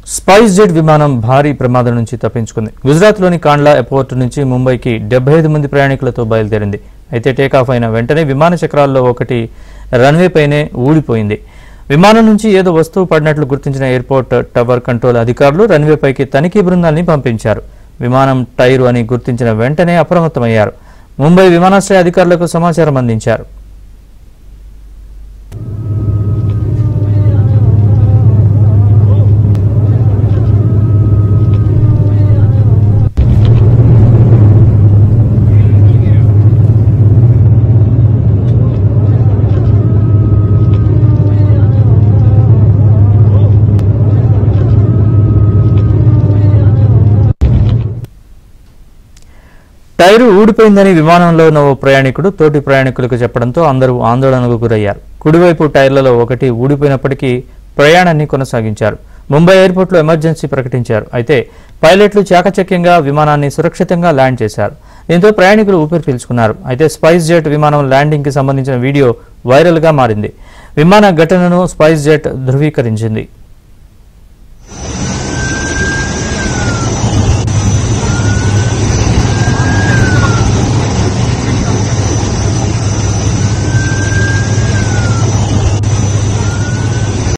Spice jet విమానం భారీ ప్రమాదం నుంచి తప్పించుకుంది. గుజరాత్లోని కాండ్లా ఎయిర్పోర్ట్ నుంచి ముంబైకి 75 మంది ప్రయాణికులతో బయలుదేరింది. అయితే టేకాఫ్ అయిన వెంటనే విమాన చక్రాల్లో ఒకటి రన్వేపైనే ఊడిపోయింది. విమానం నుంచి ఏదో వస్తువు పడినట్లు గుర్తించిన ఎయిర్పోర్ట్ టవర్ కంట్రోల్ అధికారులు రన్వేపైకి తనిఖీ బృందాన్ని పంపించారు. విమానం టైరు అని గుర్తించిన వెంటనే అప్రమత్తమయ్యారు. ముంబై విమానాశ్రయ అధికారులకు సమాచారం అందించారు. టైరు ఊడిపోయిందని విమానంలో ఉన్న ఓ ప్రయాణికుడు తోటి ప్రయాణికులకు చెప్పడంతో అందరూ ఆందోళనకు గురయ్యారు. కుడివైపు టైర్లలో ఒకటి ఊడిపోయినప్పటికీ ప్రయాణాన్ని కొనసాగించారు. ముంబై ఎయిర్పోర్ట్లో ఎమర్జెన్సీ ప్రకటించారు. అయితే పైలట్లు చాకచక్యంగా విమానాన్ని సురక్షితంగా ల్యాండ్ చేశారు. దీంతో ప్రయాణికులు ఊపిరి పీల్చుకున్నారు. అయితే స్పైస్ జెట్ విమానం ల్యాండింగ్కి సంబంధించిన వీడియో వైరల్గా మారింది. విమాన ఘటనను స్పైస్ జెట్ ధృవీకరించింది.